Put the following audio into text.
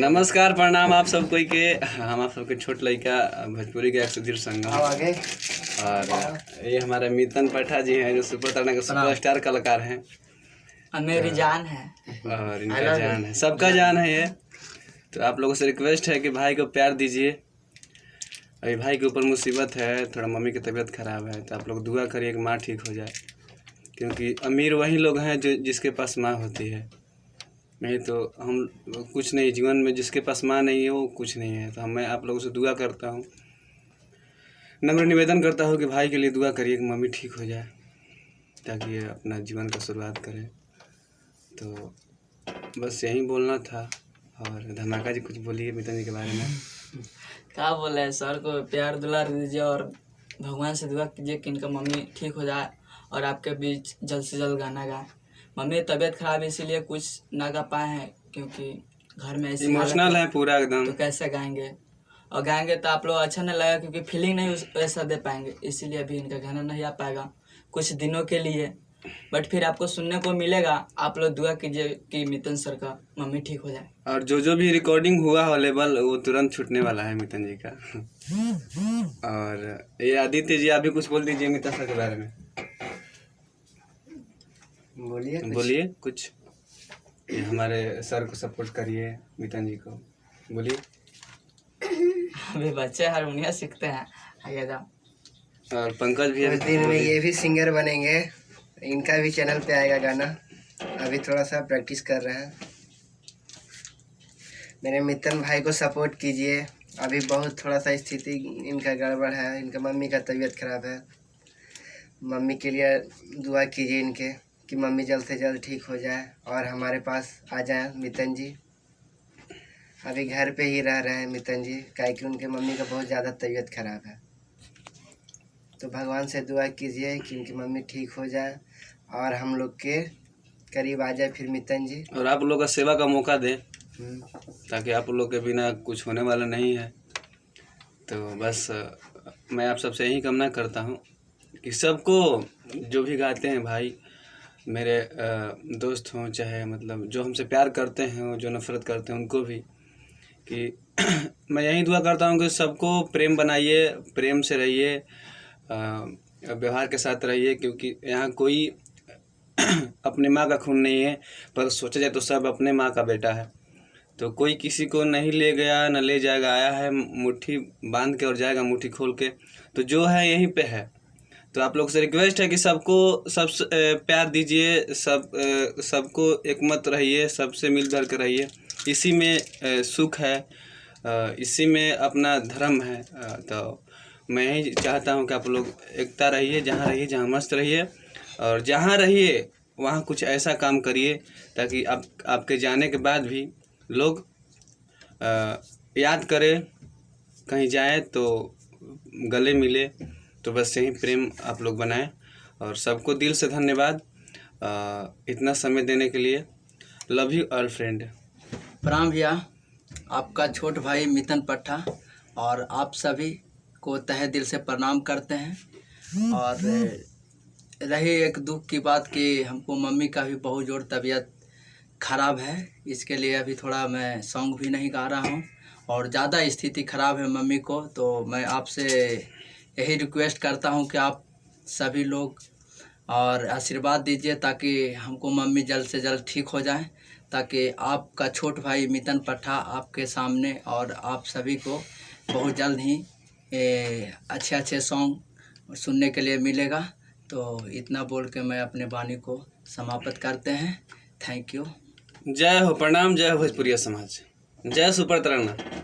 नमस्कार प्रणाम आप सब कोई के। हम आप सबके छोट लड़का भोजपुरी के सुधीर संगम और ये हमारे मितन पठा जी हैं जो सुपर तारा के सुपरस्टार कलाकार हैं। मेरी जान है और इनका जान है, सबका जान है ये। तो आप लोगों से रिक्वेस्ट है कि भाई को प्यार दीजिए। अभी भाई के ऊपर मुसीबत है, थोड़ा मम्मी की तबीयत खराब है, तो आप लोग दुआ करिए कि माँ ठीक हो जाए, क्योंकि अमीर वही लोग हैं जो जिसके पास माँ होती है। नहीं तो हम कुछ नहीं, जीवन में जिसके पास माँ नहीं है वो कुछ नहीं है। तो मैं आप लोगों से दुआ करता हूँ, नम्र निवेदन करता हूँ कि भाई के लिए दुआ करिए कि मम्मी ठीक हो जाए, ताकि ये अपना जीवन का शुरुआत करें। तो बस यही बोलना था। और धमाका जी कुछ बोलिए मितन जी के बारे में। क्या बोले, सर को प्यार दुलार दीजिए और भगवान से दुआ कीजिए कि इनका मम्मी ठीक हो जाए और आपके बीच जल्द से जल्द गाना गाए। मम्मी तबीयत खराब है इसीलिए कुछ ना गा पाए हैं, क्योंकि घर में ऐसी इमोशनल है पूरा एकदम। तो कैसे गाएंगे, और गाएंगे तो आप लोग अच्छा नहीं लगेगा, क्योंकि फीलिंग नहीं वैसा दे पाएंगे। इसीलिए अभी इनका गाना नहीं आ पाएगा कुछ दिनों के लिए, बट फिर आपको सुनने को मिलेगा। आप लोग दुआ कीजिए कि मितन सर का मम्मी ठीक हो जाए। और जो भी रिकॉर्डिंग हुआ अवेलेबल वो तुरंत छूटने वाला है मितन जी का। और ये आदित्य जी आप भी कुछ बोल दीजिए मितन सर के बारे में। बोलिए कुछ। ये हमारे सर को सपोर्ट करिए, मितन जी को बोलिए। अभी बच्चे हारमोनियम सीखते हैं, आगे जाओ। और पंकज भी कुछ दिन में ये भी सिंगर बनेंगे, इनका भी चैनल पे आएगा गाना। अभी थोड़ा सा प्रैक्टिस कर रहे हैं। मेरे मितन भाई को सपोर्ट कीजिए। अभी बहुत थोड़ा सा स्थिति इनका गड़बड़ है, इनका मम्मी का तबीयत खराब है। मम्मी के लिए दुआ कीजिए इनके कि मम्मी जल्द से जल्द ठीक हो जाए और हमारे पास आ जाए मितन जी। अभी घर पे ही रह रहे हैं मितन जी, काहे कि उनके मम्मी का बहुत ज़्यादा तबीयत खराब है। तो भगवान से दुआ कीजिए कि उनकी मम्मी ठीक हो जाए और हम लोग के करीब आ जाए फिर मितन जी। और आप लोग का सेवा का मौका दें, ताकि आप लोग के बिना कुछ होने वाला नहीं है। तो बस मैं आप सबसे यही कामना करता हूँ कि सबको जो भी गाते हैं भाई, मेरे दोस्त हों चाहे मतलब जो हमसे प्यार करते हैं, जो नफ़रत करते हैं, उनको भी कि मैं यही दुआ करता हूँ कि सबको प्रेम बनाइए, प्रेम से रहिए, व्यवहार के साथ रहिए, क्योंकि यहाँ कोई अपने माँ का खून नहीं है, पर सोचा जाए तो सब अपने माँ का बेटा है। तो कोई किसी को नहीं ले गया न ले जाएगा, आया है मुट्ठी बांध के और जाएगा मुट्ठी खोल के। तो जो है यहीं पे है। तो आप लोग से रिक्वेस्ट है कि सबको सब प्यार दीजिए, सबको एक मत रहिए, सबसे मिलजुल कर रहिए। इसी में सुख है, इसी में अपना धर्म है। तो मैं यही चाहता हूँ कि आप लोग एकता रहिए, जहाँ मस्त रहिए, और जहाँ रहिए वहाँ कुछ ऐसा काम करिए ताकि आपके जाने के बाद भी लोग याद करें, कहीं जाए तो गले मिले। तो बस यही प्रेम आप लोग बनाएं। और सबको दिल से धन्यवाद इतना समय देने के लिए। Love you all friend. प्रणाम भैया, आपका छोट भाई मितन पट्टा और आप सभी को तहे दिल से प्रणाम करते हैं। और रही एक दुख की बात कि हमको मम्मी का भी बहुत जोर तबीयत ख़राब है, इसके लिए अभी थोड़ा मैं सॉन्ग भी नहीं गा रहा हूँ और ज़्यादा स्थिति ख़राब है मम्मी को। तो मैं आपसे यही रिक्वेस्ट करता हूँ कि आप सभी लोग और आशीर्वाद दीजिए ताकि हमको मम्मी जल्द से जल्द ठीक हो जाए, ताकि आपका छोट भाई मितन पट्टा आपके सामने और आप सभी को बहुत जल्द ही अच्छे सॉन्ग सुनने के लिए मिलेगा। तो इतना बोल के मैं अपने वाणी को समाप्त करते हैं। Thank you. जय हो, प्रणाम, जय हो भोजपुरिया समाज, जय सुपर तारा।